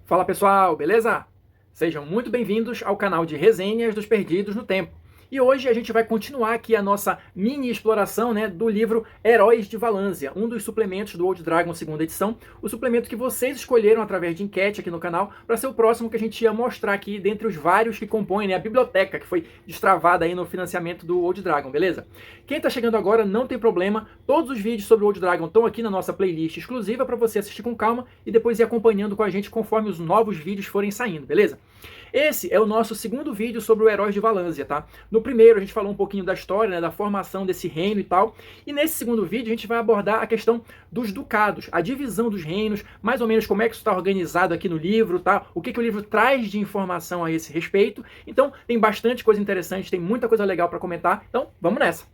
Fala pessoal, beleza? Sejam muito bem-vindos ao canal de resenhas dos Perdidos no Tempo. E hoje a gente vai continuar aqui a nossa mini exploração, do livro Heróis de Valânsia, um dos suplementos do Old Dragon 2ª edição, o suplemento que vocês escolheram através de enquete aqui no canal para ser o próximo que a gente ia mostrar aqui dentre os vários que compõem a biblioteca que foi destravada aí no financiamento do Old Dragon, beleza? Quem está chegando agora não tem problema, todos os vídeos sobre o Old Dragon estão aqui na nossa playlist exclusiva para você assistir com calma e depois ir acompanhando com a gente conforme os novos vídeos forem saindo, beleza? Esse é o nosso segundo vídeo sobre o Heróis de Valânsia, tá? No primeiro a gente falou um pouquinho da história, da formação desse reino e tal, e nesse segundo vídeo a gente vai abordar a questão dos ducados, a divisão dos reinos, mais ou menos como é que isso está organizado aqui no livro, tá? O que o livro traz de informação a esse respeito. Então tem bastante coisa interessante, tem muita coisa legal para comentar, então vamos nessa!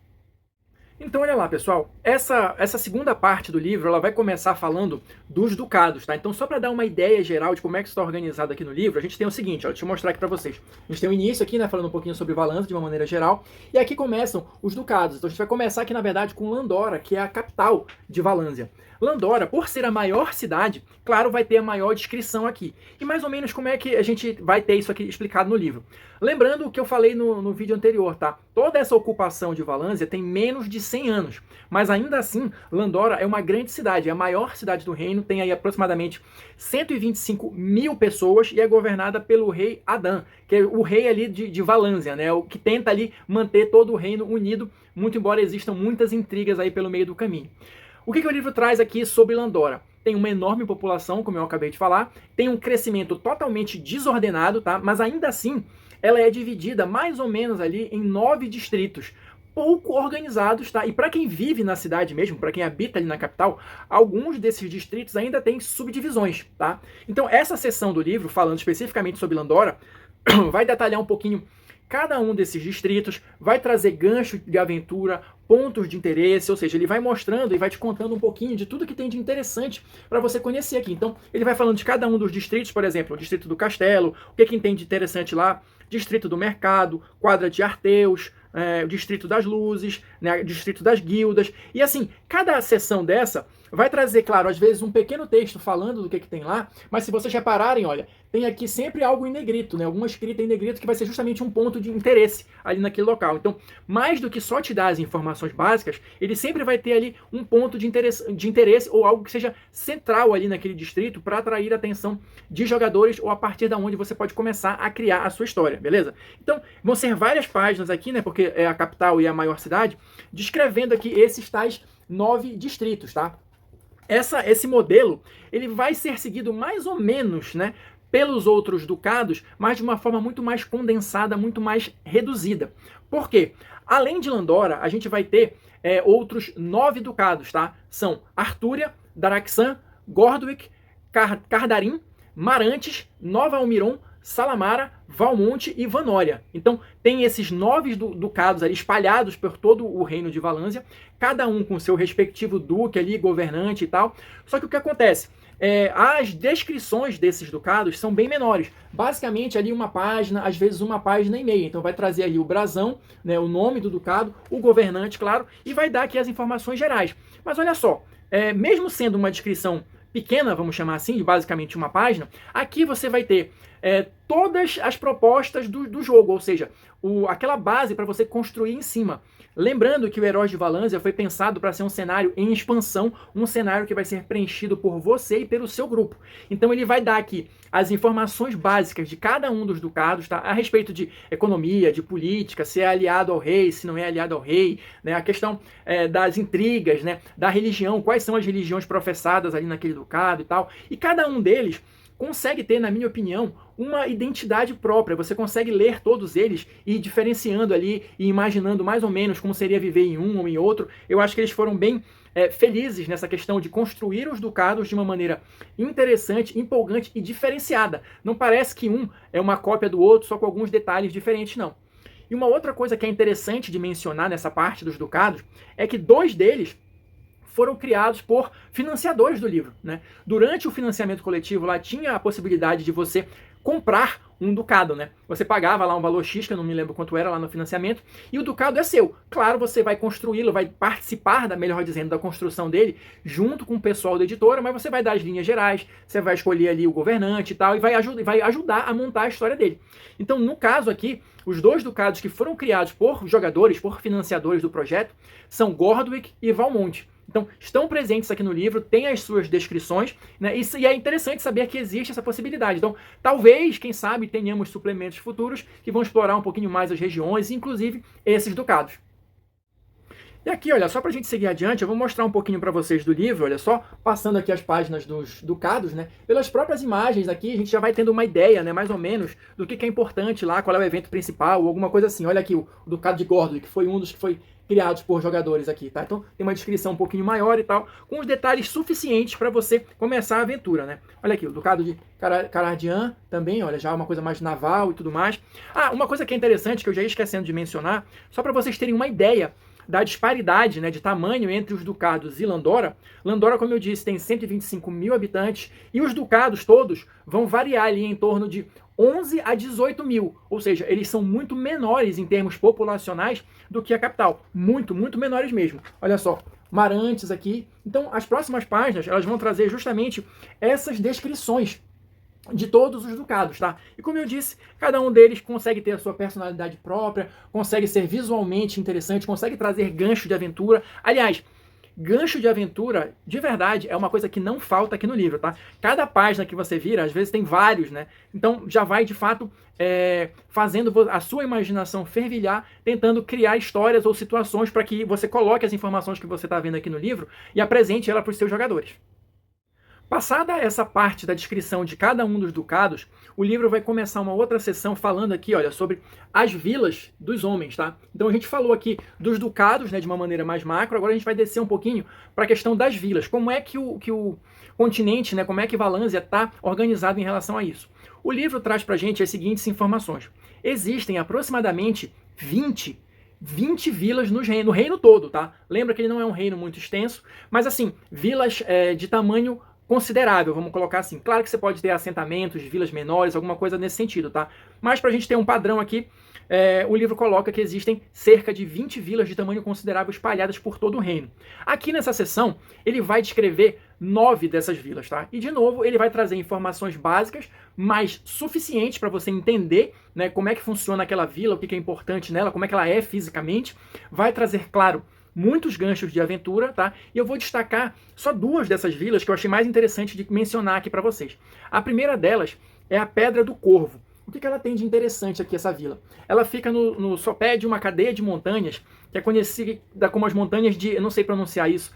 Então olha lá, pessoal, essa segunda parte do livro ela vai começar falando dos ducados, tá? Então só para dar uma ideia geral de como é que isso está organizado aqui no livro, a gente tem o seguinte, ó, deixa eu mostrar aqui para vocês. A gente tem o início aqui, falando um pouquinho sobre Valânsia de uma maneira geral, e aqui começam os ducados. Então a gente vai começar aqui, na verdade, com Landora, que é a capital de Valânsia. Landora, por ser a maior cidade, claro, vai ter a maior descrição aqui. E mais ou menos como é que a gente vai ter isso aqui explicado no livro. Lembrando o que eu falei no vídeo anterior, tá? Toda essa ocupação de Valânsia tem menos de 100 anos. Mas ainda assim, Landora é uma grande cidade, é a maior cidade do reino, tem aí aproximadamente 125 mil pessoas e é governada pelo rei Adã, que é o rei ali de Valânsia, o que tenta ali manter todo o reino unido, muito embora existam muitas intrigas aí pelo meio do caminho. O que o livro traz aqui sobre Landora? Tem uma enorme população, como eu acabei de falar, tem um crescimento totalmente desordenado, tá? Mas ainda assim, ela é dividida mais ou menos ali em 9 distritos, pouco organizados, tá? E para quem vive na cidade mesmo, para quem habita ali na capital, alguns desses distritos ainda têm subdivisões, tá? Então essa seção do livro, falando especificamente sobre Landora, vai detalhar um pouquinho cada um desses distritos, vai trazer gancho de aventura, pontos de interesse, ou seja, ele vai mostrando e vai te contando um pouquinho de tudo que tem de interessante para você conhecer aqui. Então, ele vai falando de cada um dos distritos, por exemplo, o distrito do castelo, o que tem de interessante lá, distrito do mercado, quadra de Arteus, o distrito das luzes, o distrito das guildas, e assim, cada seção dessa vai trazer, claro, às vezes um pequeno texto falando do que tem lá, mas se vocês repararem, olha, tem aqui sempre algo em negrito, alguma escrita em negrito que vai ser justamente um ponto de interesse ali naquele local. Então, mais do que só te dar as informações básicas, ele sempre vai ter ali um ponto de interesse ou algo que seja central ali naquele distrito para atrair a atenção de jogadores ou a partir da onde você pode começar a criar a sua história, beleza? Então, vão ser várias páginas aqui, porque é a capital e a maior cidade, descrevendo aqui esses tais 9 distritos, tá? Esse modelo, ele vai ser seguido mais ou menos, pelos outros ducados, mas de uma forma muito mais condensada, muito mais reduzida. Por quê? Além de Landora, a gente vai ter outros 9 ducados, tá? São Artúria, Daraxan, Gordwick, Cardarim, Marantes, Nova Almiron, Salamara, Valmonte e Vanória. Então, tem esses 9 ducados ali espalhados por todo o reino de Valânsia, cada um com seu respectivo duque ali, governante e tal. Só que o que acontece? As descrições desses ducados são bem menores. Basicamente, ali uma página, às vezes uma página e meia. Então, vai trazer ali o brasão, o nome do ducado, o governante, claro, e vai dar aqui as informações gerais. Mas olha só, mesmo sendo uma descrição pequena, vamos chamar assim, de basicamente uma página, aqui você vai ter todas as propostas do jogo, ou seja, aquela base para você construir em cima. Lembrando que o Heróis de Valânsia foi pensado para ser um cenário em expansão, um cenário que vai ser preenchido por você e pelo seu grupo. Então ele vai dar aqui as informações básicas de cada um dos ducados, tá? A respeito de economia, de política, se é aliado ao rei, se não é aliado ao rei, a questão das intrigas, da religião, quais são as religiões professadas ali naquele ducado e tal. E cada um deles consegue ter, na minha opinião, uma identidade própria. Você consegue ler todos eles e ir diferenciando ali e imaginando mais ou menos como seria viver em um ou em outro. Eu acho que eles foram bem felizes nessa questão de construir os ducados de uma maneira interessante, empolgante e diferenciada. Não parece que um é uma cópia do outro, só com alguns detalhes diferentes, não. E uma outra coisa que é interessante de mencionar nessa parte dos ducados é que 2 deles foram criados por financiadores do livro. Durante o financiamento coletivo, lá tinha a possibilidade de você comprar um ducado, né? Você pagava lá um valor X, que eu não me lembro quanto era lá no financiamento, e o ducado é seu. Claro, você vai construí-lo, vai participar, melhor dizendo, da construção dele, junto com o pessoal da editora, mas você vai dar as linhas gerais, você vai escolher ali o governante e tal, e vai ajudar a montar a história dele. Então, no caso aqui, os 2 ducados que foram criados por jogadores, por financiadores do projeto, são Gordwick e Valmont. Então, estão presentes aqui no livro, tem as suas descrições, né? E é interessante saber que existe essa possibilidade. Então, talvez, quem sabe, tenhamos suplementos futuros que vão explorar um pouquinho mais as regiões, inclusive esses ducados. E aqui, olha, só para a gente seguir adiante, eu vou mostrar um pouquinho para vocês do livro, olha só, passando aqui as páginas dos ducados, né? Pelas próprias imagens aqui, a gente já vai tendo uma ideia, né, mais ou menos, do que é importante lá, qual é o evento principal, ou alguma coisa assim. Olha aqui, o ducado de Gordwick, que foi um dos que foi criados por jogadores aqui, tá? Então tem uma descrição um pouquinho maior e tal, com os detalhes suficientes para você começar a aventura, né? Olha aqui, o ducado de Carardian também, olha, já uma coisa mais naval e tudo mais. Ah, uma coisa que é interessante, que eu já ia esquecendo de mencionar, só para vocês terem uma ideia da disparidade, né, de tamanho entre os ducados e Landora. Landora, como eu disse, tem 125 mil habitantes, e os ducados todos vão variar ali em torno de 11 a 18 mil, ou seja, eles são muito menores em termos populacionais do que a capital, muito menores mesmo. Olha só, Marantes aqui. Então, as próximas páginas, elas vão trazer justamente essas descrições de todos os ducados, tá? E como eu disse, cada um deles consegue ter a sua personalidade própria, consegue ser visualmente interessante, consegue trazer gancho de aventura. Aliás, gancho de aventura, de verdade, é uma coisa que não falta aqui no livro, tá? Cada página que você vira, às vezes tem vários, né? Então já vai, de fato, fazendo a sua imaginação fervilhar, tentando criar histórias ou situações para que você coloque as informações que você está vendo aqui no livro e apresente ela para os seus jogadores. Passada essa parte da descrição de cada um dos ducados, o livro vai começar uma outra sessão falando aqui, olha, sobre as vilas dos homens, tá? Então a gente falou aqui dos ducados, né, de uma maneira mais macro, agora a gente vai descer um pouquinho para a questão das vilas. Como é que o continente, né, como é que Valânsia está organizado em relação a isso? O livro traz para a gente as seguintes informações. Existem aproximadamente 20 vilas no reino todo, tá? Lembra que ele não é um reino muito extenso, mas assim, vilas de tamanho considerável, vamos colocar assim. Claro que você pode ter assentamentos, vilas menores, alguma coisa nesse sentido, tá? Mas para a gente ter um padrão aqui, o livro coloca que existem cerca de 20 vilas de tamanho considerável espalhadas por todo o reino. Aqui nessa seção, ele vai descrever 9 dessas vilas, tá? E de novo, ele vai trazer informações básicas, mas suficientes para você entender, né, como é que funciona aquela vila, o que é importante nela, como é que ela é fisicamente. Vai trazer, claro, muitos ganchos de aventura, tá? E eu vou destacar só 2 dessas vilas que eu achei mais interessante de mencionar aqui para vocês. A primeira delas é a Pedra do Corvo. O que ela tem de interessante aqui, essa vila? Ela fica no sopé de uma cadeia de montanhas, que é conhecida como as montanhas de, eu não sei pronunciar isso,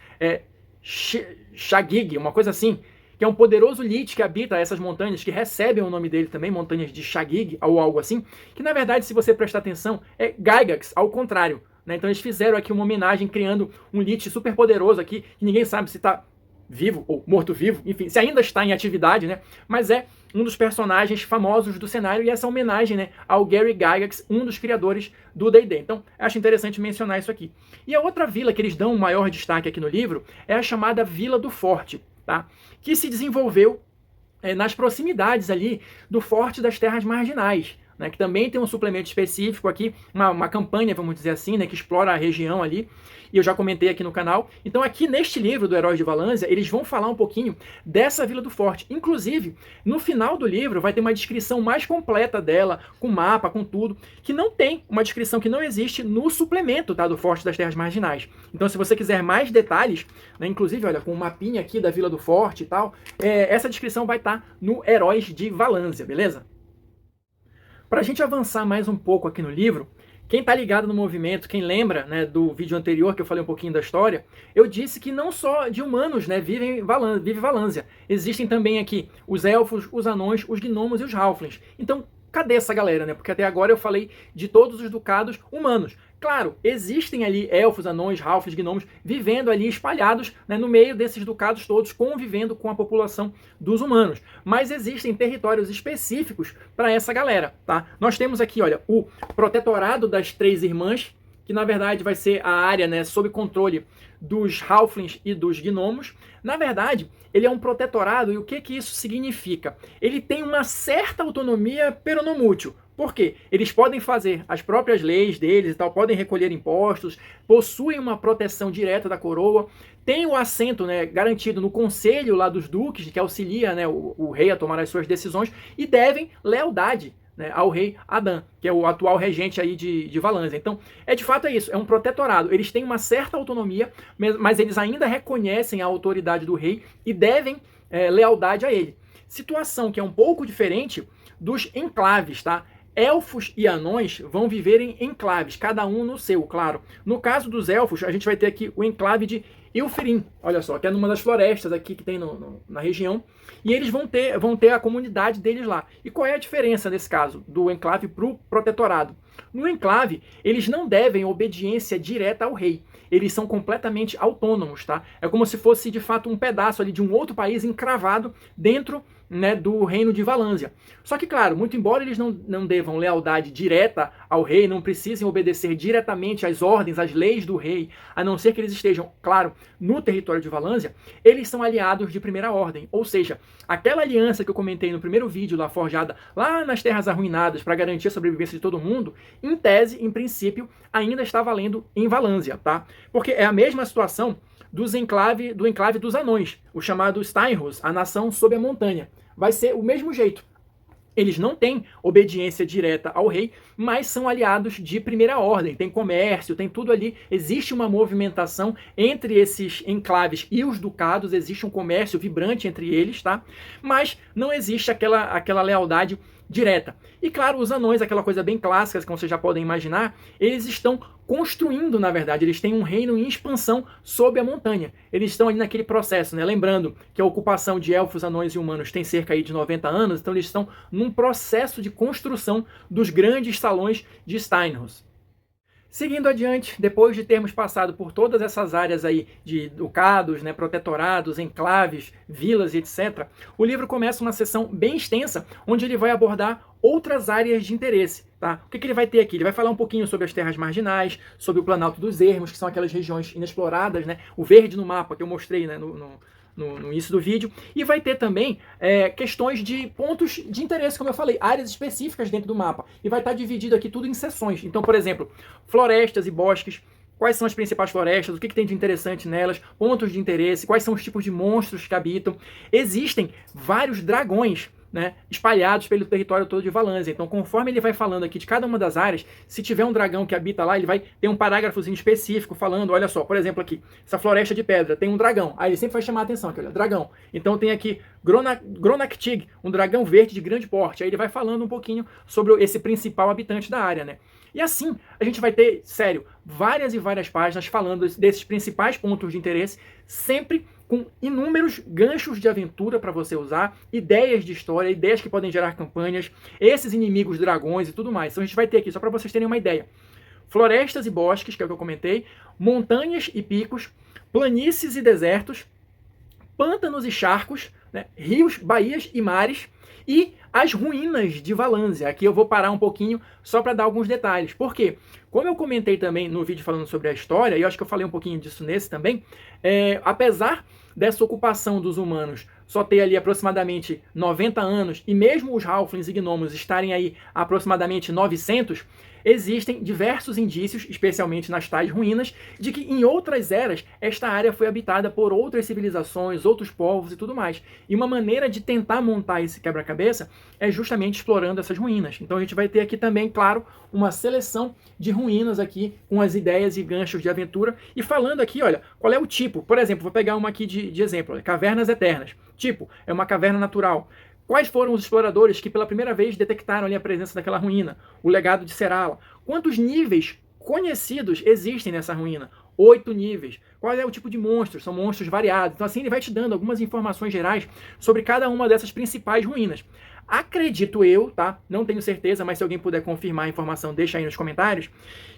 Shagig, uma coisa assim, que é um poderoso Lich que habita essas montanhas, que recebem o nome dele também, montanhas de Shagig, ou algo assim, que na verdade, se você prestar atenção, é Gygax, ao contrário. Então eles fizeram aqui uma homenagem, criando um Lich super poderoso aqui, que ninguém sabe se está vivo ou morto-vivo, enfim, se ainda está em atividade, né? Mas é um dos personagens famosos do cenário, e essa homenagem, né, ao Gary Gygax, um dos criadores do D&D. Então, acho interessante mencionar isso aqui. E a outra vila que eles dão um maior destaque aqui no livro é a chamada Vila do Forte, tá? Que se desenvolveu nas proximidades ali do Forte das Terras Marginais, né, que também tem um suplemento específico aqui, uma campanha, vamos dizer assim, né, que explora a região ali, e eu já comentei aqui no canal. Então aqui neste livro do Heróis de Valânsia, eles vão falar um pouquinho dessa Vila do Forte. Inclusive, no final do livro vai ter uma descrição mais completa dela, com mapa, com tudo, que não tem, uma descrição que não existe no suplemento, tá, do Forte das Terras Marginais. Então se você quiser mais detalhes, né, inclusive, olha, com um mapinha aqui da Vila do Forte e tal, essa descrição vai estar no Heróis de Valânsia, beleza? Para a gente avançar mais um pouco aqui no livro, quem está ligado no movimento, quem lembra, né, do vídeo anterior que eu falei um pouquinho da história, eu disse que não só de humanos, né, vive Valânsia. Existem também aqui os elfos, os anões, os gnomos e os halflings. Então, cadê essa galera, né? Porque até agora eu falei de todos os ducados humanos. Claro, existem ali elfos, anões, halflings, gnomos vivendo ali espalhados, né, no meio desses ducados todos, convivendo com a população dos humanos. Mas existem territórios específicos para essa galera, tá? Nós temos aqui, olha, o Protetorado das Três Irmãs, que na verdade vai ser a área, né, sob controle dos Halflings e dos Gnomos. Na verdade, ele é um protetorado, e o que isso significa? Ele tem uma certa autonomia peronomútil. Por quê? Eles podem fazer as próprias leis deles e tal, podem recolher impostos, possuem uma proteção direta da coroa, tem o assento, né, garantido no conselho lá dos duques, que auxilia, né, o rei a tomar as suas decisões, e devem lealdade, né, ao rei Adán, que é o atual regente aí de Valânsia. Então, de fato é isso, é um protetorado. Eles têm uma certa autonomia, mas eles ainda reconhecem a autoridade do rei e devem lealdade a ele. Situação que é um pouco diferente dos enclaves, tá? Elfos e anões vão viver em enclaves, cada um no seu, claro. No caso dos elfos, a gente vai ter aqui o enclave de Ilfirin, olha só, que é numa das florestas aqui que tem na região, e eles vão ter a comunidade deles lá. E qual é a diferença nesse caso, do enclave para o protetorado? No enclave, eles não devem obediência direta ao rei. Eles são completamente autônomos, tá? É como se fosse, de fato, um pedaço ali de um outro país encravado dentro, né, do reino de Valânsia. Só que, claro, muito embora eles não devam lealdade direta ao rei, não precisem obedecer diretamente às ordens, às leis do rei, a não ser que eles estejam, claro, no território de Valânsia, eles são aliados de primeira ordem. Ou seja, aquela aliança que eu comentei no primeiro vídeo lá, forjada lá nas Terras Arruinadas para garantir a sobrevivência de todo mundo, em tese, em princípio, ainda está valendo em Valânsia, tá? Porque é a mesma situação do enclave dos anões, o chamado Steinhus, a nação sob a montanha. Vai ser o mesmo jeito. Eles não têm obediência direta ao rei, mas são aliados de primeira ordem. Tem comércio, tem tudo ali. Existe uma movimentação entre esses enclaves e os ducados, existe um comércio vibrante entre eles, tá? Mas não existe aquela lealdade direta. E claro, os anões, aquela coisa bem clássica, como vocês já podem imaginar, eles estão construindo, na verdade, eles têm um reino em expansão sob a montanha. Eles estão ali naquele processo, né? Lembrando que a ocupação de elfos, anões e humanos tem cerca aí de 90 anos, então eles estão num processo de construção dos grandes salões de Steinhus. Seguindo adiante, depois de termos passado por todas essas áreas aí de ducados, né, protetorados, enclaves, vilas e etc., o livro começa uma seção bem extensa, onde ele vai abordar outras áreas de interesse. Tá? O que ele vai ter aqui? Ele vai falar um pouquinho sobre as terras marginais, sobre o Planalto dos Ermos, que são aquelas regiões inexploradas, né, o verde no mapa que eu mostrei, né, no início do vídeo, e vai ter também questões de pontos de interesse, como eu falei, áreas específicas dentro do mapa, e vai estar dividido aqui tudo em seções. Então, por exemplo, florestas e bosques, quais são as principais florestas, o que tem de interessante nelas, pontos de interesse, quais são os tipos de monstros que habitam. Existem vários dragões, né, espalhados pelo território todo de Valânsia. Então, conforme ele vai falando aqui de cada uma das áreas, se tiver um dragão que habita lá, ele vai ter um parágrafozinho específico falando, olha só, por exemplo aqui, essa floresta de pedra tem um dragão. Aí ele sempre vai chamar a atenção aqui, olha, dragão. Então tem aqui Gronaktig, um dragão verde de grande porte. Aí ele vai falando um pouquinho sobre esse principal habitante da área, né? E assim, a gente vai ter, sério, várias e várias páginas falando desses principais pontos de interesse, sempre com inúmeros ganchos de aventura para você usar, ideias de história, ideias que podem gerar campanhas, esses inimigos dragões e tudo mais. Então a gente vai ter aqui, só para vocês terem uma ideia, florestas e bosques, que é o que eu comentei, montanhas e picos, planícies e desertos, pântanos e charcos, né, rios, baías e mares, e as ruínas de Valânsia. Aqui eu vou parar um pouquinho só para dar alguns detalhes. Por quê? Como eu comentei também no vídeo falando sobre a história, e eu acho que eu falei um pouquinho disso nesse também, apesar dessa ocupação dos humanos só ter ali aproximadamente 90 anos, e mesmo os Halflings e Gnomos estarem aí aproximadamente 900, existem diversos indícios, especialmente nas tais ruínas, de que em outras eras esta área foi habitada por outras civilizações, outros povos e tudo mais. E uma maneira de tentar montar esse quebra-cabeça é justamente explorando essas ruínas. Então a gente vai ter aqui também, claro, uma seleção de ruínas aqui com as ideias e ganchos de aventura. E falando aqui, olha, qual é o tipo? Por exemplo, vou pegar uma aqui de exemplo, olha, Cavernas Eternas. Tipo, é uma caverna natural. Quais foram os exploradores que pela primeira vez detectaram ali a presença daquela ruína? O legado de Serala. Quantos níveis conhecidos existem nessa ruína? 8 níveis. Qual é o tipo de monstros? São monstros variados. Então assim ele vai te dando algumas informações gerais sobre cada uma dessas principais ruínas. Acredito eu, tá? Não tenho certeza, mas se alguém puder confirmar a informação, deixa aí nos comentários,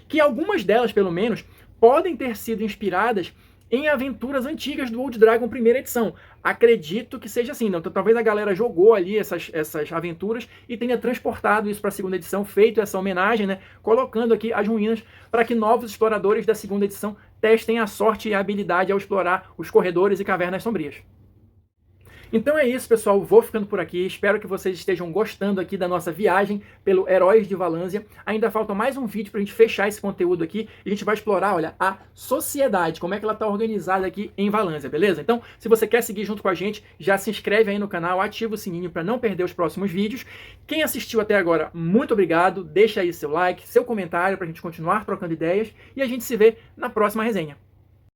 que algumas delas, pelo menos, podem ter sido inspiradas em aventuras antigas do Old Dragon primeira edição. Acredito que seja assim, não? Então, talvez a galera jogou ali essas aventuras e tenha transportado isso para a segunda edição, feito essa homenagem, né? Colocando aqui as ruínas para que novos exploradores da segunda edição testem a sorte e a habilidade ao explorar os corredores e cavernas sombrias. Então é isso, pessoal. Vou ficando por aqui. Espero que vocês estejam gostando aqui da nossa viagem pelo Heróis de Valânsia. Ainda falta mais um vídeo pra gente fechar esse conteúdo aqui. E a gente vai explorar, olha, a sociedade, como é que ela tá organizada aqui em Valânsia, beleza? Então, se você quer seguir junto com a gente, já se inscreve aí no canal, ativa o sininho para não perder os próximos vídeos. Quem assistiu até agora, muito obrigado. Deixa aí seu like, seu comentário pra gente continuar trocando ideias. E a gente se vê na próxima resenha.